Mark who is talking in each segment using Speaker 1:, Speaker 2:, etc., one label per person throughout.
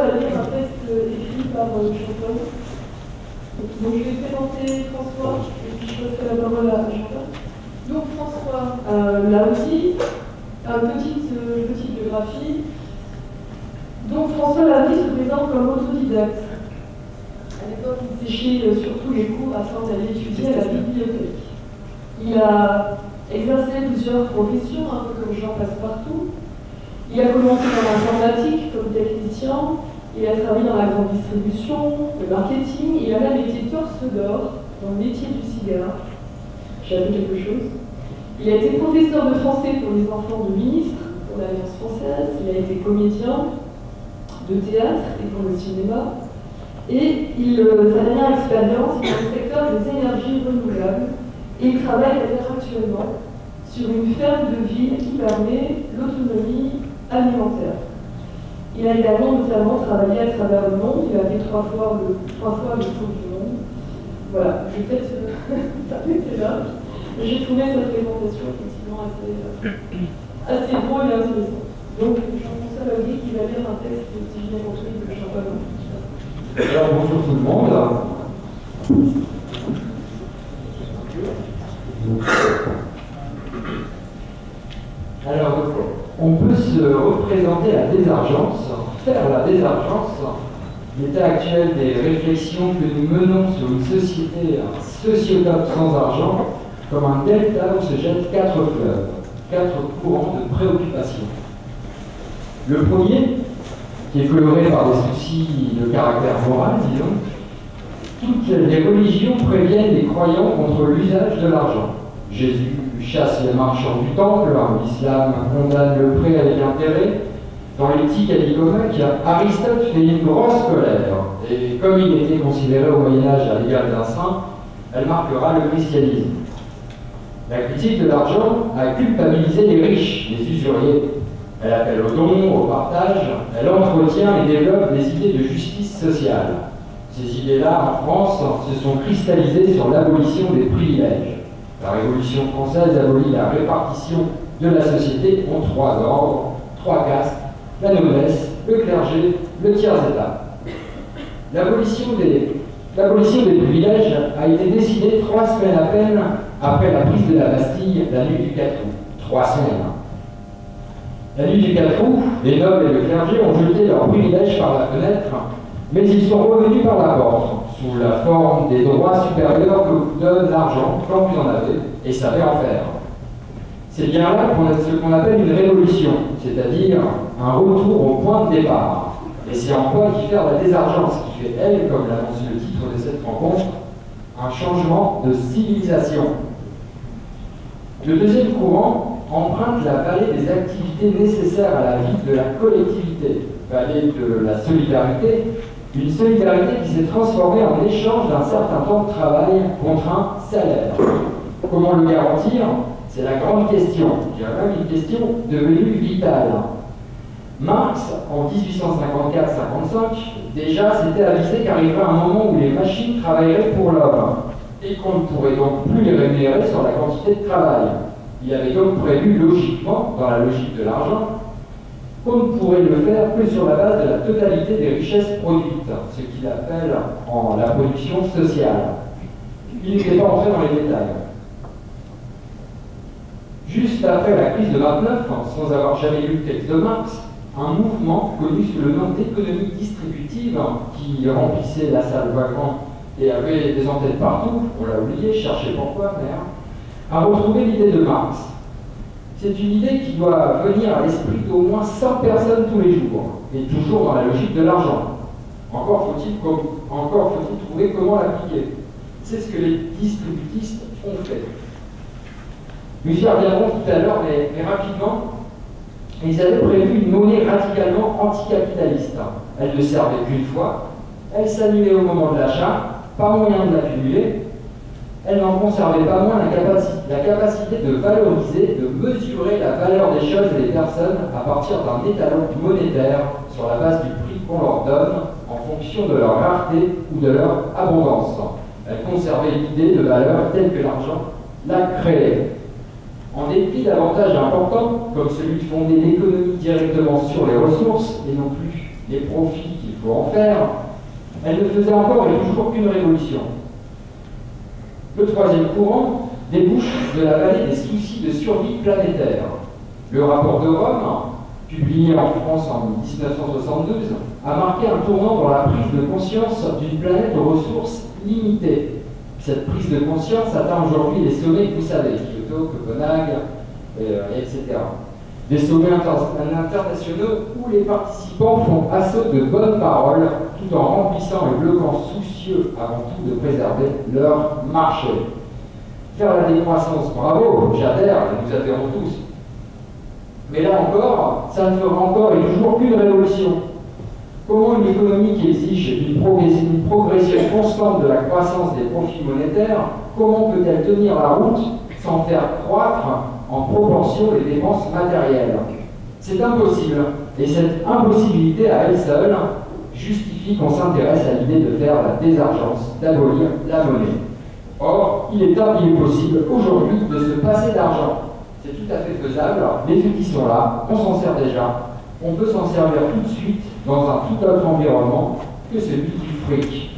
Speaker 1: va lire un texte écrit par Chantal. Donc je vais présenter François, et puis je passerai la parole à Chantal. Donc François, là aussi, une petite biographie. Donc François Lavie se présente comme autodidacte. À l'époque, il séchait surtout les cours afin d'aller étudier à la bibliothèque. Il a exercé plusieurs professions, un peu comme Jean Passepartout. Il a commencé dans l'informatique comme technicien, il a travaillé dans la grande distribution, le marketing, il a même été torse d'or dans le métier du cigare. J'ai appris quelque chose. Il a été professeur de français pour les enfants de ministres, pour l'Alliance française, il a été comédien de théâtre et pour le cinéma. Et sa dernière expérience est dans le secteur des énergies renouvelables et il travaille d'ailleurs actuellement sur une ferme de ville qui permet l'autonomie alimentaire. Il a également notamment travaillé à travers le monde, il a fait trois fois le tour du monde. Voilà, je vais peut-être t'arrêter là. J'ai trouvé cette présentation effectivement assez drôle et intéressante. Donc Jean-François Lavie qui va lire un texte, si je l'ai compris, de Chantal.
Speaker 2: Alors bonjour tout le monde. Alors, on peut se représenter la désargence, faire la désargence, l'état actuel des réflexions que nous menons sur une société sociotope sans argent, comme un delta où se jettent 4 fleuves, 4 courants de préoccupation. Le premier, qui est coloré par des soucis de caractère moral, disons, toutes les religions préviennent les croyants contre l'usage de l'argent. Jésus chasse les marchands du temple, l'islam condamne le prêt avec intérêt. Dans l'éthique adicomaque, Aristote fait une grosse colère, et comme il était considéré au Moyen-Âge à l'égal d'un saint, elle marquera le christianisme. La critique de l'argent a culpabilisé les riches, les usuriers. Elle appelle au don, au partage, elle entretient et développe des idées de justice sociale. Ces idées-là, en France, se sont cristallisées sur l'abolition des privilèges. La Révolution française abolit la répartition de la société en 3 ordres, 3 castes, la noblesse, le clergé, le tiers-état. L'abolition des privilèges a été décidée 3 semaines à peine après la prise de la Bastille la nuit du 4 août. 3 semaines. La nuit du 4 août, les nobles et le clergé ont jeté leurs privilèges par la fenêtre, mais ils sont revenus par la porte, sous la forme des droits supérieurs que vous donne l'argent quand vous en avez et savez en faire. C'est bien là ce qu'on appelle une révolution, c'est-à-dire un retour au point de départ. Et c'est en quoi diffère la désargence, qui fait, elle, comme l'annonce le titre de cette rencontre, un changement de civilisation. Le deuxième courant emprunte la vallée des activités nécessaires à la vie de la collectivité, vallée de la solidarité, une solidarité qui s'est transformée en échange d'un certain temps de travail contre un salaire. Comment le garantir? C'est la grande question, je dirais même une question devenue vitale. Marx, en 1854-55, déjà s'était avisé qu'arriverait un moment où les machines travailleraient pour l'homme et qu'on ne pourrait donc plus les rémunérer sur la quantité de travail. Il avait donc prévu logiquement, dans la logique de l'argent, qu'on ne pourrait le faire que sur la base de la totalité des richesses produites, ce qu'il appelle en la production sociale. Il n'était pas entré dans les détails. Juste après la crise de 29, sans avoir jamais lu le texte de Marx, un mouvement connu sous le nom d'économie distributive, qui remplissait la salle vaguement et avait des entêtes partout, on l'a oublié, cherchez pourquoi, merde, a retrouvé l'idée de Marx. C'est une idée qui doit venir à l'esprit d'au moins 100 personnes tous les jours, et toujours dans la logique de l'argent. Encore faut-il trouver comment l'appliquer. C'est ce que les distributistes ont fait. Nous y reviendrons tout à l'heure, mais rapidement, ils avaient prévu une monnaie radicalement anticapitaliste. Elle ne servait qu'une fois, elle s'annulait au moment de l'achat, pas moyen de l'accumuler, elle n'en conservait pas moins la capacité de valoriser, de mesurer la valeur des choses et des personnes à partir d'un étalon monétaire sur la base du prix qu'on leur donne en fonction de leur rareté ou de leur abondance. Elle conservait l'idée de valeur telle que l'argent l'a créée. En dépit d'avantages importants, comme celui de fonder l'économie directement sur les ressources et non plus les profits qu'il faut en faire, elle ne faisait encore et toujours qu'une révolution. Le troisième courant débouche de la vallée des soucis de survie planétaire. Le rapport de Rome, publié en France en 1972, a marqué un tournant dans la prise de conscience d'une planète aux ressources limitées. Cette prise de conscience atteint aujourd'hui les sommets que vous savez, Kyoto, Copenhague, etc. Des sommets internationaux où les participants font assaut de bonnes paroles tout en remplissant et bloquant soucieux avant tout de préserver leur marché. Faire la décroissance, bravo, j'adhère, nous adhérons tous. Mais là encore, ça ne fera encore et toujours qu'une révolution. Comment une économie qui exige une progression constante de la croissance des profits monétaires, comment peut-elle tenir la route sans faire croître en proportion les dépenses matérielles? C'est impossible, et cette impossibilité à elle seule justifie qu'on s'intéresse à l'idée de faire la désargence, d'abolir la monnaie. Or, il est possible aujourd'hui de se passer d'argent. C'est tout à fait faisable, les outils sont là, on s'en sert déjà, on peut s'en servir tout de suite dans un tout autre environnement que celui du fric.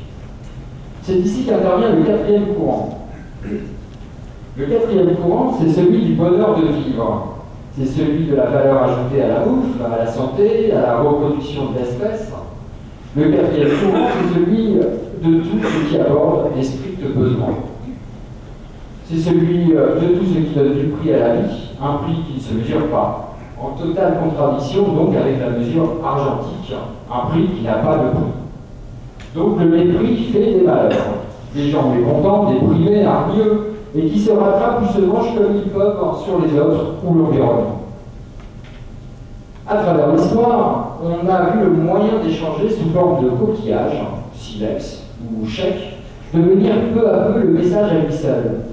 Speaker 2: C'est ici qu'intervient le quatrième courant. Le quatrième courant, c'est celui du bonheur de vivre. C'est celui de la valeur ajoutée à la bouffe, à la santé, à la reproduction de l'espèce. Le quatrième courant, c'est celui de tout ce qui aborde les stricts besoins. C'est celui de tout ce qui donne du prix à la vie, un prix qui ne se mesure pas, en totale contradiction donc avec la mesure argentique, un prix qui n'a pas de prix. Donc le mépris fait des malheurs, des gens mécontents, déprimés, hargneux, et qui se rattrapent ou se vengent comme ils peuvent sur les autres ou l'environnement. À travers l'histoire, on a vu le moyen d'échanger sous forme de coquillage, silex ou chèque, devenir peu à peu le message à lui seul.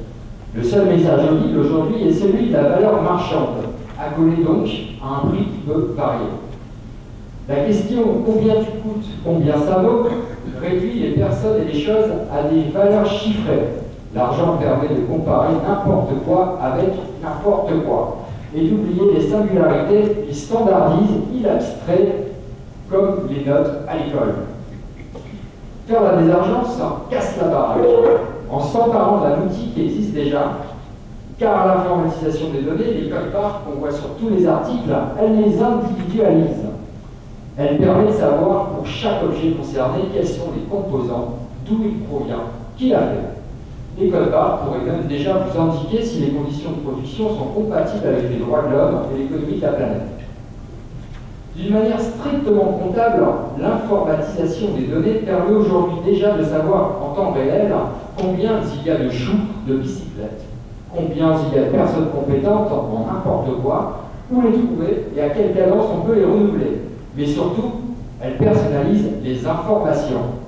Speaker 2: Le seul message audible aujourd'hui est celui de la valeur marchande, accolé donc à un prix qui peut varier. La question « combien tu coûtes, combien ça vaut ?» réduit les personnes et les choses à des valeurs chiffrées. L'argent permet de comparer n'importe quoi avec n'importe quoi et d'oublier les singularités, il standardise, il abstrait, comme les notes à l'école. Faire la désargence casse la baraque en s'emparant d'un outil qui existe déjà, car l'informatisation des données, les codes barres qu'on voit sur tous les articles, elle les individualise. Elle permet de savoir pour chaque objet concerné quels sont les composants, d'où il provient, qui l'a fait. Les codes barres pourraient même déjà vous indiquer si les conditions de production sont compatibles avec les droits de l'homme et l'économie de la planète. D'une manière strictement comptable, l'informatisation des données permet aujourd'hui déjà de savoir en temps réel combien il y a de choux de bicyclettes, combien il y a de personnes compétentes en n'importe quoi, où les trouver et à quelle cadence on peut les renouveler. Mais surtout, elle personnalise les informations.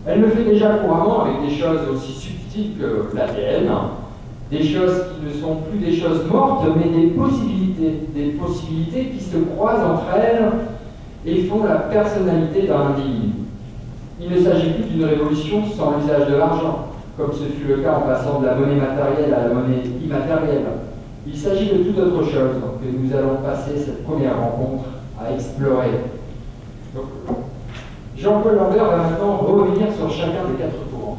Speaker 2: Elle le fait déjà couramment avec des choses aussi subtiles que l'ADN, des choses qui ne sont plus des choses mortes, mais des possibilités qui se croisent entre elles et font la personnalité d'un individu. Il ne s'agit plus d'une révolution sans l'usage de l'argent, comme ce fut le cas en passant de la monnaie matérielle à la monnaie immatérielle. Il s'agit de toute autre chose que nous allons passer cette première rencontre à explorer. Donc, Jean-Paul Lambert va maintenant revenir sur chacun des quatre courants.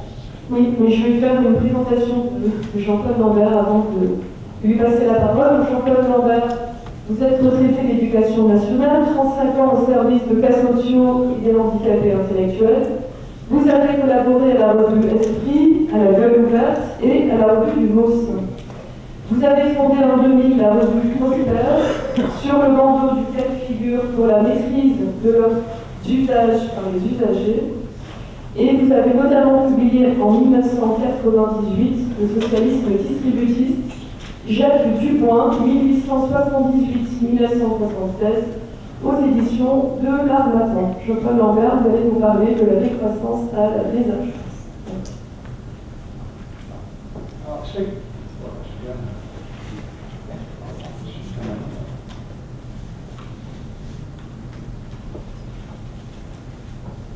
Speaker 1: Oui, mais je vais faire une présentation de Jean-Paul Lambert avant de lui passer la parole. Jean-Paul Lambert, vous êtes retraité d'éducation nationale, 35 ans au service de cas sociaux et des handicapés intellectuels. Vous avez collaboré à la revue Esprit, à la Gueule ouverte et à la revue du MOS. Vous avez fondé en 2000 la revue Prosper, sur le bandeau duquel figure pour la maîtrise de leurs usages par les usagers. Et vous avez notamment publié en 1998 le socialisme distributiste, Jacques Dubois, 1878-1976, aux éditions de l'Harmattan. Jean-Paul Lambert, vous allez nous parler de la décroissance à la désargence.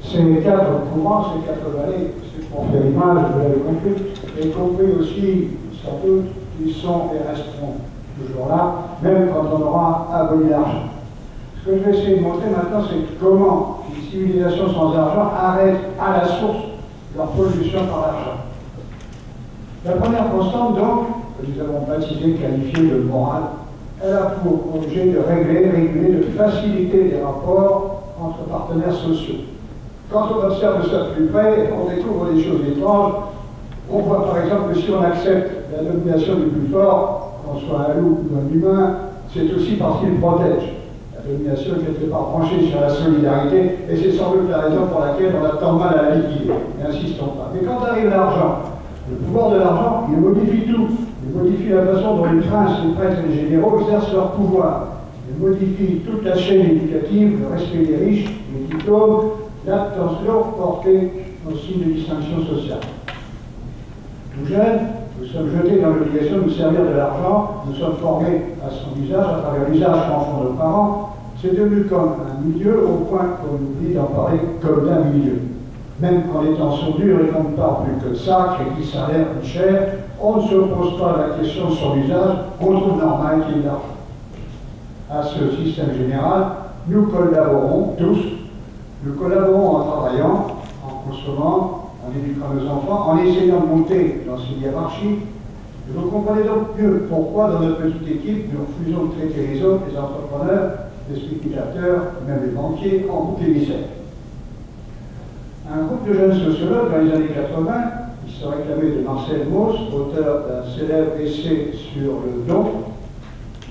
Speaker 3: Ces quatre courants, ces quatre vallées, ceux qui ont fait l'image, vous l'avez compris, et compris aussi, sans doute, ils sont et resteront toujours là, même quand on aura aboli l'argent. Ce que je vais essayer de montrer maintenant, c'est comment une civilisation sans argent arrête à la source leur pollution par l'argent. La première constante, donc, que nous avons baptisée, qualifiée de morale, elle a pour objet de réguler, de faciliter les rapports entre partenaires sociaux. Quand on observe ça de plus près, on découvre des choses étranges. On voit par exemple que si on accepte la domination du plus fort, qu'on soit un loup ou un humain, c'est aussi parce qu'il protège. La domination est quelque part branchée sur la solidarité, et c'est sans doute la raison pour laquelle on a tant de mal à la liquider. N'insistons pas. Mais quand arrive l'argent, le pouvoir de l'argent, il modifie tout. Il modifie la façon dont les princes, les prêtres et les généraux exercent leur pouvoir. Il modifie toute la chaîne éducative, le respect des riches, les diplômes, l'attention portée aux signes de distinction sociale. Tout jeune, nous sommes jetés dans l'obligation de nous servir de l'argent, nous sommes formés à son usage, à travers l'usage qu'en font nos parents. C'est devenu comme un milieu au point qu'on oublie d'en parler comme d'un milieu. Même quand les temps sont durs et qu'on ne parle plus que de ça, crédit, salaire, plus cher, on ne se pose pas la question de son usage, on trouve normal qu'il y ait de l'argent. À ce système général, nous collaborons tous, nous collaborons en travaillant, en consommant, en éduquant nos enfants, en essayant de monter dans ces hiérarchies. Et vous comprenez donc mieux pourquoi dans notre petite équipe, nous refusons de traiter les autres, les entrepreneurs, les spéculateurs, même les banquiers, en bouc émissaire. Un groupe de jeunes sociologues dans les années 80, qui se réclamait de Marcel Mauss, auteur d'un célèbre essai sur le don,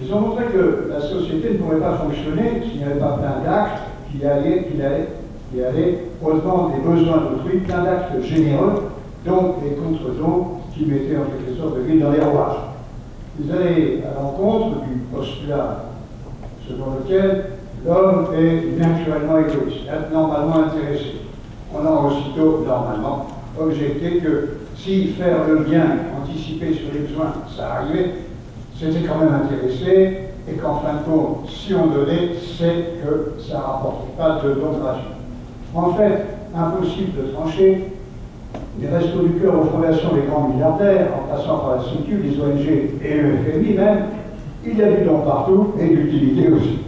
Speaker 3: ils ont montré que la société ne pourrait pas fonctionner s'il n'y avait pas plein d'actes qui allaient au-devant des besoins d'autrui, plein d'actes généreux, donc des contre-dons qui mettaient en quelque sorte de l'huile dans les rouages. Ils allaient à l'encontre du postulat selon lequel l'homme est naturellement égoïste, normalement intéressé. On a aussitôt, normalement, objecté que si faire le bien, anticiper sur les besoins, ça arrivait, c'était quand même intéressé, et qu'en fin de compte, si on donnait, c'est que ça ne rapportait pas de dons gratuits. En fait, impossible de trancher. Les restos du cœur aux fondations des grands milliardaires, en passant par la Sécu, les ONG et le FMI même, il y a du don partout et d'utilité aussi.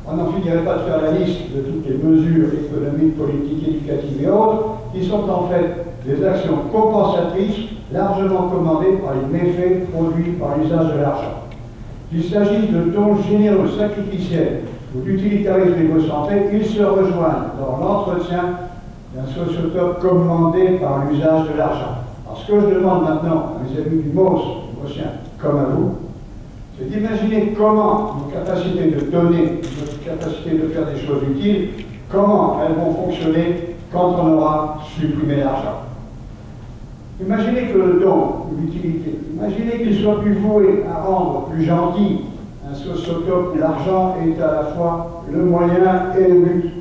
Speaker 3: On n'en finirait pas de faire la liste de toutes les mesures économiques, politiques, éducatives et autres, qui sont en fait des actions compensatrices largement commandées par les méfaits produits par l'usage de l'argent. Qu'il s'agisse de dons généreux, sacrificiels ou d'utilitarisme égocentré, ils se rejoignent dans l'entretien d'un sociotope commandé par l'usage de l'argent. Alors ce que je demande maintenant à mes amis du MOS, comme à vous, c'est d'imaginer comment nos capacités de donner, notre capacité de faire des choses utiles, comment elles vont fonctionner quand on aura supprimé l'argent. Imaginez que le don, l'utilité, imaginez qu'il soit plus voué à rendre plus gentil un sociotope où l'argent est à la fois le moyen et le but.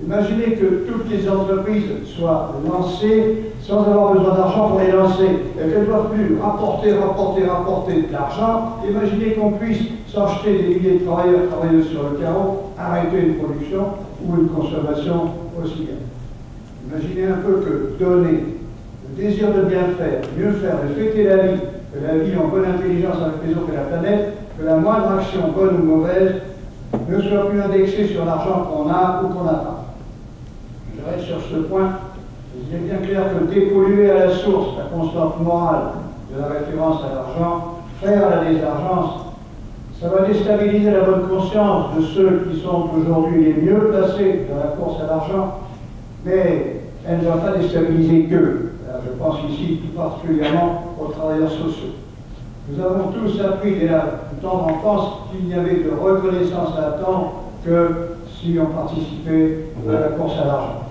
Speaker 3: Imaginez que toutes les entreprises soient lancées sans avoir besoin d'argent pour les lancer, et qu'elles ne doivent plus rapporter de l'argent. Imaginez qu'on puisse s'acheter des milliers de travailleuses sur le carreau, arrêter une production ou une consommation aussi bien. Imaginez un peu que donner, le désir de bien faire, mieux faire, de fêter que la vie en bonne intelligence avec les autres et la planète, que la moindre action, bonne ou mauvaise, ne soit plus indexée sur l'argent qu'on a ou qu'on n'a pas. Je reste sur ce point. Il est bien clair que dépolluer à la source la constante morale de la référence à l'argent, faire la désargence, ça va déstabiliser la bonne conscience de ceux qui sont aujourd'hui les mieux placés dans la course à l'argent, mais elle ne va pas déstabiliser qu'eux. Je pense ici tout particulièrement aux travailleurs sociaux. Nous avons tous appris dès la tendre enfance qu'il n'y avait de reconnaissance à attendre que si on participait à la course à l'argent.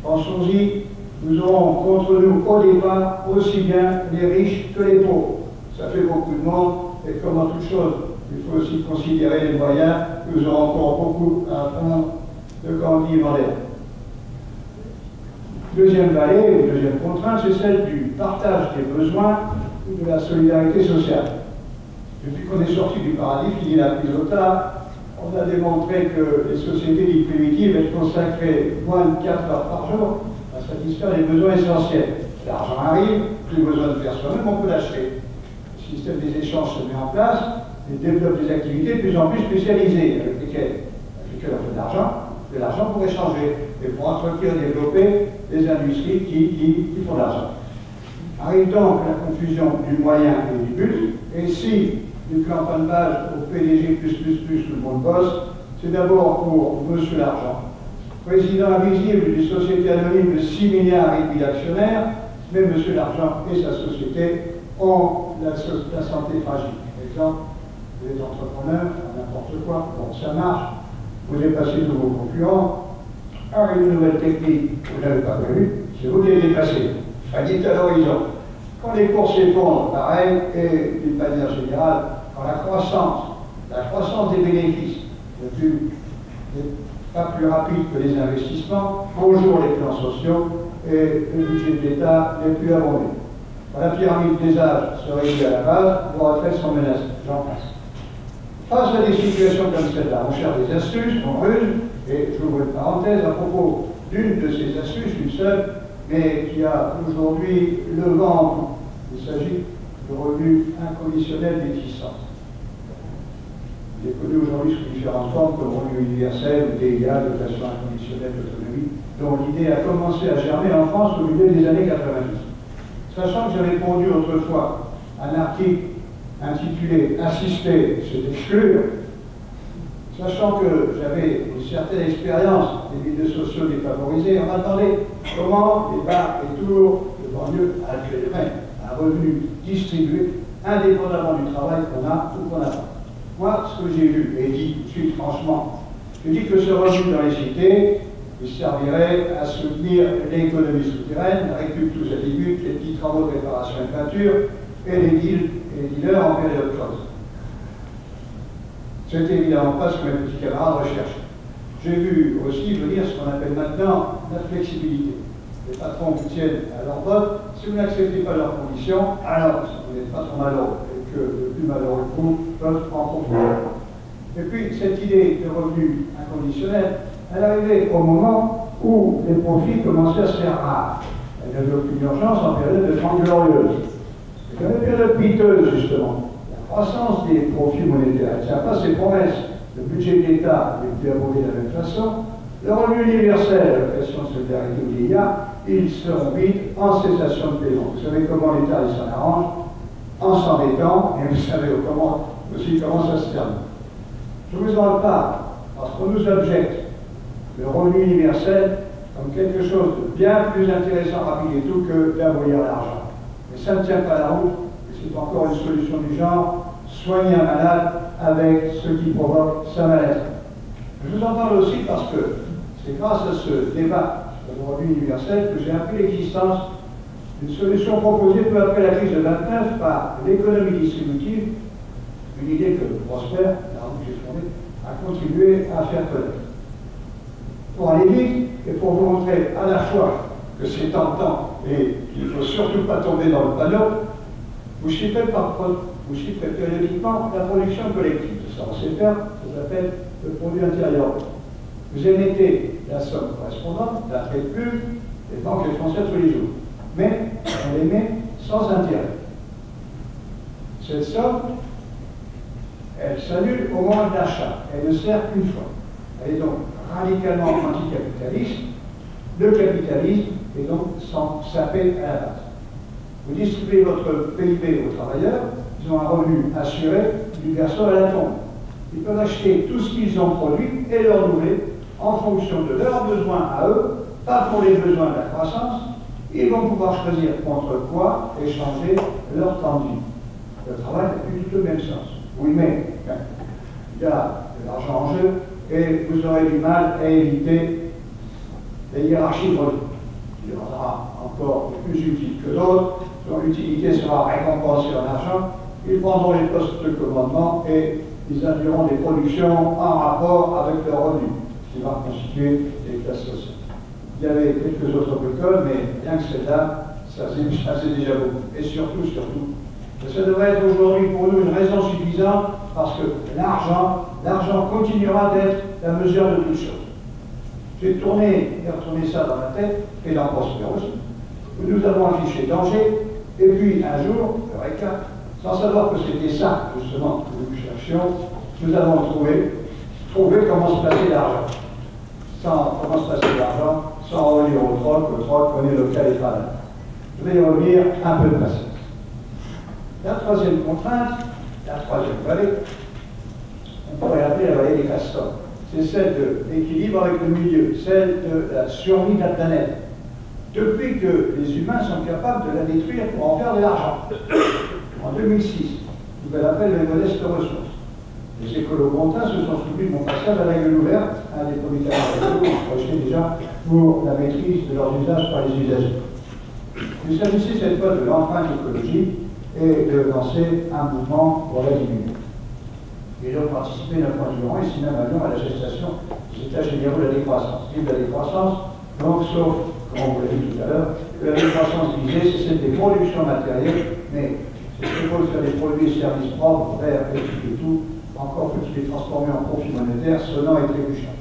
Speaker 3: Pensons-y, nous aurons contre nous au départ aussi bien les riches que les pauvres. Ça fait beaucoup de monde, et comme en toute chose, il faut aussi considérer les moyens. Nous aurons encore beaucoup à apprendre de Gandhi et Mandela. Deuxième vallée, deuxième contrainte, c'est celle du partage des besoins ou de la solidarité sociale. Depuis qu'on est sorti du paradigme, fini la prise au tard, on a démontré que les sociétés dites primitives, elles consacraient moins de 4 heures par jour à satisfaire les besoins essentiels. L'argent arrive, plus besoin de faire soi-même, on peut l'acheter. Si système des échanges se met en place et développe des activités de plus en plus spécialisées avec lesquelles on fait de l'argent pour échanger et pour entretenir et développer des industries qui font de l'argent. Arrive donc la confusion du moyen et du but, et si du campagnage au PDG++, le monde bosse, c'est d'abord pour Monsieur l'Argent, président invisible d'une société anonyme de 6 milliards et demi d'actionnaires, mais Monsieur l'Argent et sa société ont la santé fragile. Par exemple, vous êtes entrepreneur, n'importe quoi, bon, ça marche, vous dépassez tous vos concurrents, arrive une nouvelle technique que vous n'avez pas prévue, c'est vous qui les dépassez. Dites à l'horizon. Quand les cours s'effondrent, pareil, et d'une manière générale, quand la croissance des bénéfices n'est pas plus rapide que les investissements, bonjour les plans sociaux et le budget de l'État n'est plus abondé. Quand la pyramide des âges se réduit à la base, vos retraites sont menacées. J'en passe. Face à des situations comme celle-là, on cherche des astuces, on ruse, et je vous ouvre une parenthèse à propos d'une de ces astuces, une seule, mais qui a aujourd'hui le vent. Il s'agit de revenu inconditionnel d'existence. Il est connu aujourd'hui sous différentes formes comme revenu universel ou DIA, dotation inconditionnelle d'autonomie, dont l'idée a commencé à germer en France au milieu des années 90. Sachant que j'avais répondu autrefois à un article intitulé « Assister, c'est exclure », sachant que j'avais une certaine expérience des milieux sociaux défavorisés, on m'a demandé comment les bars et tours de banlieue actuellement un revenu distribué indépendamment du travail qu'on a ou qu'on n'a pas. Moi, ce que j'ai vu et dit tout de suite franchement, j'ai dit que ce revenu dans les cités, il servirait à soutenir l'économie souterraine, la récup tous azimuts, les petits travaux de réparation et de peinture, et les dealers en période creuse. C'est évidemment pas ce que mes petits camarades recherchent. J'ai vu aussi venir ce qu'on appelle maintenant la flexibilité. Les patrons qui tiennent à leur botte, si vous n'acceptez pas leurs conditions, alors, si vous n'êtes pas trop malheureux et que le plus malheureux que vous peuvent en profiter. Et puis, cette idée de revenu inconditionnel, elle arrivait au moment où les profits commençaient à se faire rares. Elle n'avait aucune urgence en période de Trente Glorieuses. C'est une période piteuse, justement. La croissance des profits monétaires, elle ne tient pas ses promesses. Le budget de l'État n'est plus abondé de la même façon. Le revenu universel, l'allocation de solidarité ou l'IA, ils seront vite en cessation de paiement. Vous savez comment l'État s'en arrange en s'endettant, et vous savez aussi comment ça se termine. Je vous en parle parce qu'on nous objecte le revenu universel comme quelque chose de bien plus intéressant, rapide et tout, que d'abolir l'argent. Mais ça ne tient pas la route, et c'est encore une solution du genre, soigner un malade avec ce qui provoque sa maladie. Je vous en parle aussi parce que c'est grâce à ce débat sur le revenu universel que j'ai appris l'existence d'une solution proposée peu après la crise de 29 par l'économie distributive, une idée que Prosper, la route que j'ai fondée, a contribué à faire connaître. Pour aller vite et pour vous montrer à la fois que c'est tentant et qu'il ne faut surtout pas tomber dans le panneau, vous chiffrez périodiquement la production collective. Ça, on sait faire, ça s'appelle le produit intérieur. Vous émettez la somme correspondante d'un trait de plus, les banques les font ça tous les jours. Mais on l'émet sans intérêt. Cette somme, elle s'annule au moment de l'achat. Elle ne sert qu'une fois. Elle est donc radicalement anticapitaliste. Le capitalisme est donc sans saper à la base. Vous distribuez votre PIB aux travailleurs, ils ont un revenu assuré du berceau à la tombe. Ils peuvent acheter tout ce qu'ils ont produit et le renouveler en fonction de leurs besoins à eux, pas pour les besoins de la croissance. Ils vont pouvoir choisir contre quoi échanger leur temps de vie. Le travail n'a plus du tout le même sens. Oui, mais il y a de l'argent en jeu et vous aurez du mal à éviter les hiérarchies de revenus. Il y en aura encore plus utiles que d'autres, dont l'utilité sera récompensée en argent. Ils prendront les postes de commandement et ils induiront des productions en rapport avec leurs revenus, ce qui va constituer des classes sociales. Il y avait quelques autres bricoles, mais rien que celle-là, ça c'est déjà beaucoup. Et surtout, ça devrait être aujourd'hui pour nous une raison suffisante, parce que l'argent continuera d'être la mesure de toute chose. J'ai tourné et retourné ça dans ma tête, et dans Prosper aussi. Nous avons affiché danger, et puis un jour, Eureka, sans savoir que c'était ça, justement, que nous cherchions, nous avons trouvé comment se passer l'argent. Comment se passer l'argent, sans revenir au troc, le troc, monnaie locale et travail. Je vais y revenir un peu de patience. La troisième contrainte, la troisième vallée, on pourrait appeler la vallée des castors. C'est celle de l'équilibre avec le milieu, celle de la survie de la planète. Depuis que les humains sont capables de la détruire pour en faire de l'argent. En 2006, nouvelle appel les modestes ressources. Les écolo-brontins se sont souvenus de mon passage à la gueule ouverte, un des comités qui projetait déjà pour la maîtrise de leurs usages par les usagers. Il s'agissait cette fois de l'empreinte écologique et de lancer un mouvement pour la diminuer. J'ai donc participé 9 mois durant, ici même à Lyon, à la gestation des états généraux de la décroissance. Vive la décroissance, donc sauf, comme on vous l'a dit tout à l'heure, que la décroissance visée, c'est celle des productions matérielles, mais c'est ce qu'il faut faire des produits et services propres, verts, et tout, encore faut-il les transformer en profit monétaire, sonnant et trébuchant.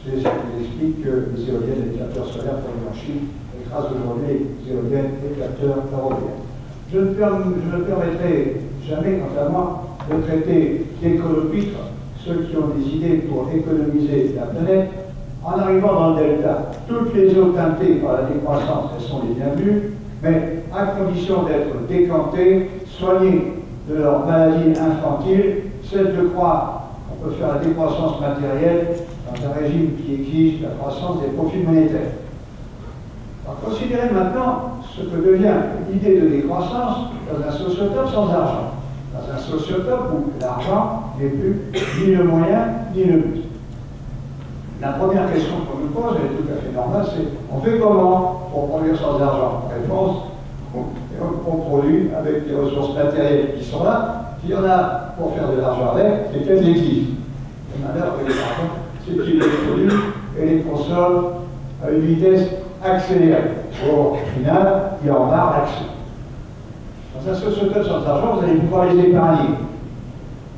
Speaker 3: C'est ce qui explique que les éoliennes et les capteurs solaires produits en Chine écrasent aujourd'hui les éoliennes et les capteurs européens. Je ne permettrai jamais, quant à moi, de traiter d'écolopitres ceux qui ont des idées pour économiser la planète. En arrivant dans le delta, toutes les eaux teintées par la décroissance, elles sont les bienvenues, mais à condition d'être décantées, soignées de leurs maladies infantiles, celle de croire qu'on peut faire la décroissance matérielle dans un régime qui exige la croissance des profits monétaires. Alors, considérez maintenant ce que devient l'idée de décroissance dans un sociotope sans argent. Dans un sociotope où l'argent n'est plus ni le moyen ni le but. La première question qu'on nous pose, elle est tout à fait normale, c'est on fait comment pour produire sans argent? Réponse, on produit avec des ressources matérielles qui sont là. S'il y en a pour faire de l'argent avec, c'est qu'elles existent. Le malheur de l'argent, c'est qu'ils les produisent et les consomment à une vitesse accélérée. Au final, il en marre l'action. Dans un sociotope sans argent, vous allez pouvoir les épargner.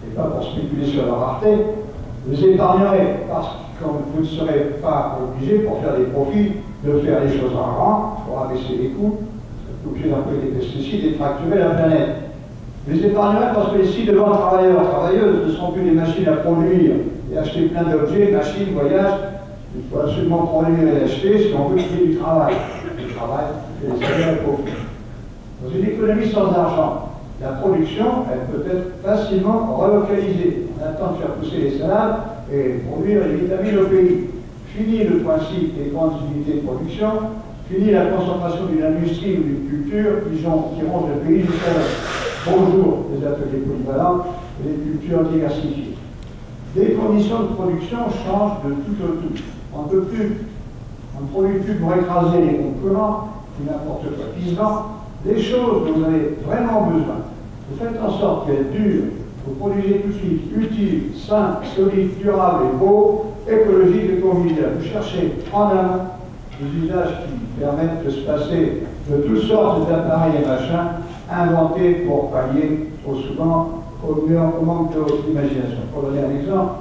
Speaker 3: Et pas pour spéculer sur leur rareté, vous épargnerez parce que vous ne serez pas obligé, pour faire des profits, de faire les choses en grand, pour abaisser les coûts, obligé d'employer des pesticides et de fracturer la planète. Vous les épargnerez parce que si devant travailleurs, travailleuses ne seront plus des machines à produire et acheter plein d'objets, machines, voyages, il faut absolument produire et acheter si on veut qu'il y ait du travail. Du travail, et les salaires et profits. Dans une économie sans argent, la production, elle peut être facilement relocalisée. On attend de faire pousser les salades et produire les vitamines au pays. Fini le principe des grandes unités de production, fini la concentration d'une industrie ou d'une culture qui rongent le pays jusqu'à l'autre. Bonjour les ateliers polyvalents et les cultures diversifiées. Les conditions de production changent de tout au tout. On ne produit plus pour écraser les concurrents, ou n'importe quoi qui se vend. Les choses dont vous avez vraiment besoin, vous faites en sorte qu'elles durent, vous produisez tout de suite utile, sain, solide, durable et beau, écologique et convivial. Vous cherchez en amont des usages qui permettent de se passer de toutes sortes d'appareils et machins inventés pour pallier trop souvent au manque d'imagination. Pour donner un exemple,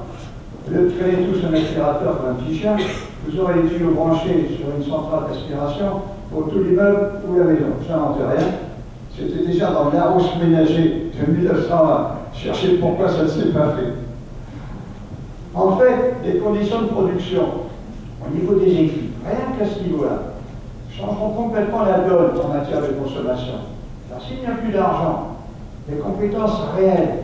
Speaker 3: au lieu de créer tous un aspirateur comme un petit chien, vous aurez des tuyaux branchés sur une centrale d'aspiration pour tout l'immeuble ou la maison. Je n'invente rien. C'était déjà dans l'Aros ménager de 1920. Cherchez pourquoi ça ne s'est pas fait. En fait, les conditions de production au niveau des équipes, rien qu'à ce niveau-là, changeront complètement la donne en matière de consommation. Car s'il n'y a plus d'argent, des compétences réelles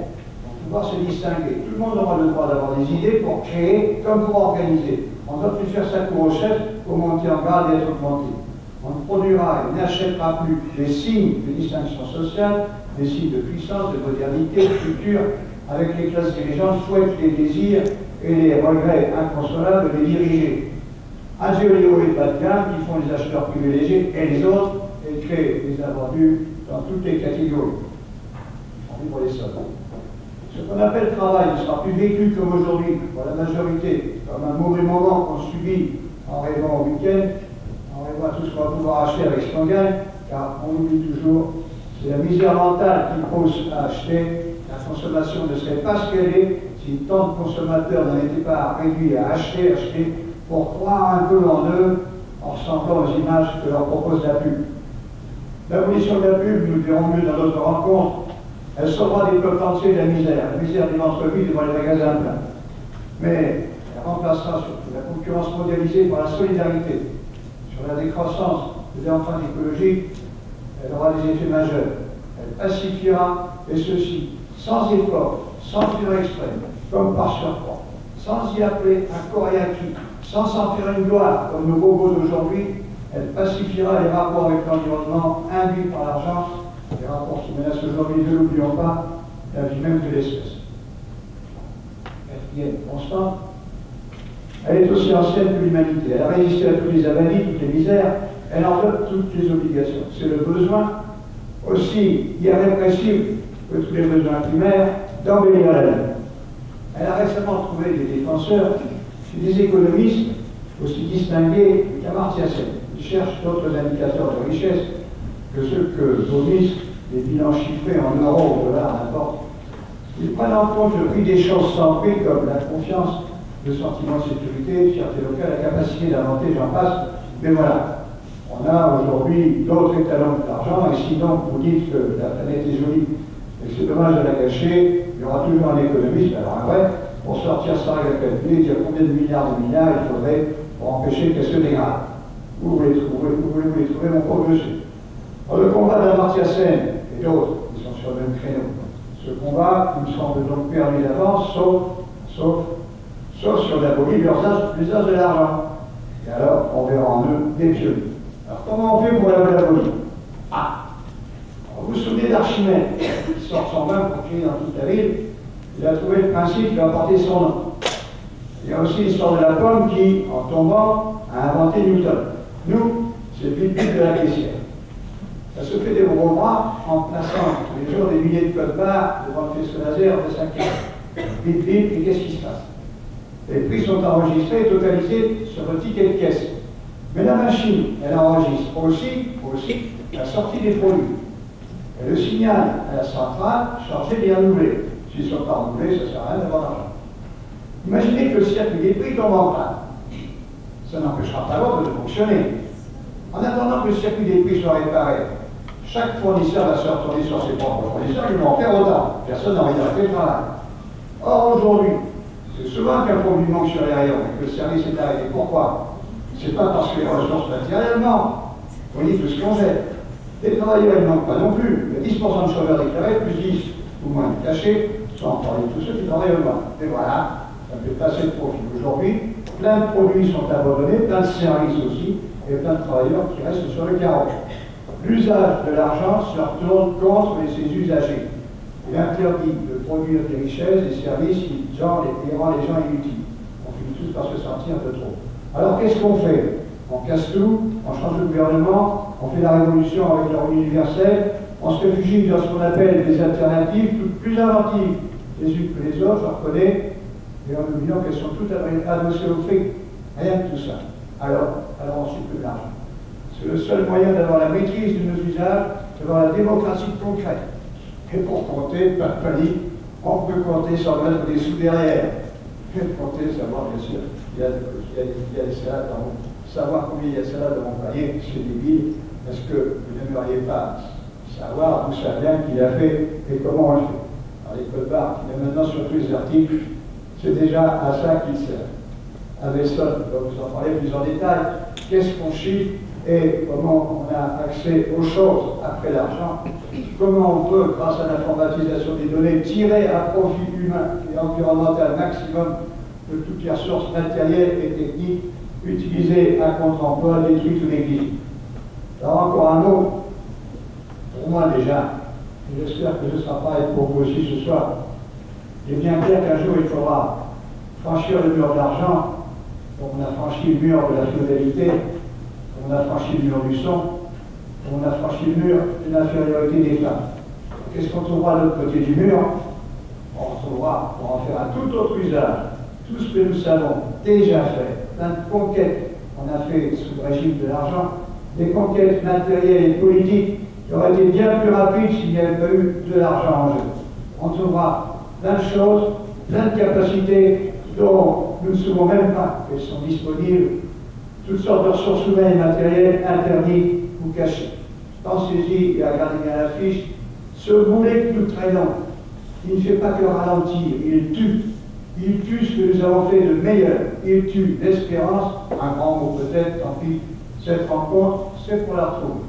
Speaker 3: vont pouvoir se distinguer. Tout le monde aura le droit d'avoir des idées pour créer comme pour organiser. On ne doit plus faire sa cour au chef pour monter en grade et être augmenté. On ne produira et n'achètera plus des signes de distinction sociale, des signes de puissance, de modernité, de culture, avec les classes dirigeantes souhaitent les désirs et les regrets inconsolables de les diriger. Adieu les hauts et bas de gamme qui font les acheteurs privilégiés et les autres, et créent des invendus dans toutes les catégories. On vit pour les sols. Ce qu'on appelle travail ne sera plus vécu comme aujourd'hui, pour la majorité, comme un mauvais moment qu'on subit en rêvant au week-end, en rêvant à tout ce qu'on va pouvoir acheter avec ce qu'on gagne, car on oublie toujours, c'est la misère mentale qui pousse à acheter. La consommation ne serait pas ce qu'elle est si tant de consommateurs n'en étaient pas réduits à acheter pour croire un peu en eux, en ressemblant aux images que leur propose la pub. L'abolition de la pub, nous le verrons mieux dans notre rencontre, Elle sauvera des peuples entiers de la misère d'une entreprise devant les magasins pleins. Mais elle remplacera surtout la concurrence mondialisée par la solidarité. Sur la décroissance des empreintes écologiques, elle aura des effets majeurs. Elle pacifiera, et ceci sans effort, sans faire exprès, comme par surcroît, sans y appeler un corps et un cri, sans s'en faire une gloire, comme nos bobos d'aujourd'hui. Elle pacifiera les rapports avec l'environnement induits par l'argent, les rapports qui menacent aujourd'hui, ne l'oublions pas, la vie même de l'espèce. Quatrième constante, elle est aussi ancienne que l'humanité. Elle a résisté à tous les avanies, toutes les misères, elle enveloppe toutes les obligations. C'est le besoin, aussi irrépressible que tous les besoins primaires, d'embellir la vie. Elle a récemment trouvé des défenseurs chez des économistes aussi distingués qu'Amartya Sen. Ils cherchent d'autres indicateurs de richesse que ceux que vomissent les bilans chiffrés en euros, ou dollars, n'importe. Ils prennent en compte le prix des choses sans prix, comme la confiance, le sentiment de sécurité, fierté locale, la capacité d'inventer, j'en passe. Mais voilà, on a aujourd'hui d'autres étalons que l'argent, et si donc vous dites que la planète est jolie et que c'est dommage de la gâcher, il y aura toujours un économiste, alors un vrai, pour sortir ça et calculer, dire combien de milliards il faudrait pour empêcher qu'elle se dégrade. Où voulez-vous les trouver, mon pauvre monsieur? Dans le combat d'Amartya Sen et d'autres qui sont sur le même créneau, ce combat, il me semble donc perdu d'avance, sauf si on abolit l'usage de l'argent. Et alors, on verra en eux des pionniers. Alors, comment on fait pour l'abolir? Vous vous souvenez d'Archimède, qui sort son bain pour crier dans toute la ville, il a trouvé le principe qui a porté son nom. Il y a aussi l'histoire de la pomme qui, en tombant, a inventé Newton. Nous, c'est le bip-bip de la caissière. Ça se fait des gros bras en plaçant tous les jours des milliers de codes barres devant le faisceau laser de 5 heures. Bip-bip, et qu'est-ce qui se passe? Les prix sont enregistrés et totalisés sur le ticket de caisse. Mais la machine, elle enregistre aussi la sortie des produits. Elle le signale à la centrale chargée d'y renouveler. S'ils ne sont pas renouvelés, ça ne sert à rien d'avoir d'argent. Imaginez que le circuit des prix tombe en panne. Ça n'empêchera pas l'autre de fonctionner. En attendant que le circuit des prix soit réparé, chaque fournisseur va se retourner sur ses propres fournisseurs, ils vont en faire autant. Personne n'a envie d'arrêter le travail. Or, aujourd'hui, c'est souvent qu'un produit manque sur les rayons et que le service est arrêté. Pourquoi? C'est pas parce que les ressources matérielles manquent. On dit tout ce qu'on jette. Les travailleurs ne manquent pas non plus. Il y a 10% de chômeurs déclarés, plus 10 ou moins de cachés, sans parler de tous ceux qui travaillent au moins. Et voilà, ça fait passer le profit. Aujourd'hui, plein de produits sont abandonnés, plein de services aussi, et plein de travailleurs qui restent sur le carreau. L'usage de l'argent se retourne contre ses usagers. Il interdit de produire des richesses, des services qui rend les gens inutiles. On finit tous par se sentir un peu trop. Alors qu'est-ce qu'on fait? On casse tout, on change de gouvernement, on fait la révolution avec le revenu universel, on se réfugie dans ce qu'on appelle des alternatives, toutes plus inventives les unes que les autres, je reconnais, et en oubliant qu'elles sont toutes adossées au fric. Rien de tout ça. Alors on supprime l'argent. C'est le seul moyen d'avoir la maîtrise de nos usages, d'avoir la démocratie concrète. Et pour compter, pas de panique, on peut compter sans mettre des sous derrière. Et compter, savoir bien sûr, il y a des salades dans mon... Savoir combien il y a de salades dans mon panier, c'est débile. Est-ce que vous n'aimeriez pas savoir d'où ça vient, qui l'a fait et comment on le fait? Alors les codes barres qui est maintenant sur tous les articles, c'est déjà à ça qu'il sert. Avec ça, on va vous en parler plus en détail. Qu'est-ce qu'on chiffre et comment on a accès aux choses après l'argent? Comment on peut, grâce à l'informatisation des données, tirer un profit humain et environnemental maximum de toutes les ressources matérielles et techniques utilisées à contre-emploi, détruites ou négligées? Alors encore un mot, pour moi déjà, et j'espère que ce ne sera pareil pour vous aussi ce soir. Il est bien clair qu'un jour il faudra franchir le mur de l'argent, comme on a franchi le mur de la féodalité, comme on a franchi le mur du son, comme on a franchi le mur de l'infériorité des femmes. Qu'est-ce qu'on trouvera de l'autre côté du mur? On trouvera, pour en faire un tout autre usage, tout ce que nous savons déjà faire, plein de conquêtes qu'on a fait sous le régime de l'argent, des conquêtes matérielles et politiques qui auraient été bien plus rapides s'il n'y avait pas eu de l'argent en jeu. On trouvera plein de choses, plein de capacités dont nous ne savons même pas qu'elles sont disponibles, toutes sortes de ressources humaines et matérielles interdites ou cachées. Pensez-y et regardez bien l'affiche, Ce boulet que nous traînons, il ne fait pas que ralentir, il tue. Il tue ce que nous avons fait de meilleur. Il tue l'espérance, un grand mot peut-être, tant pis. Cette rencontre, c'est pour la retrouver.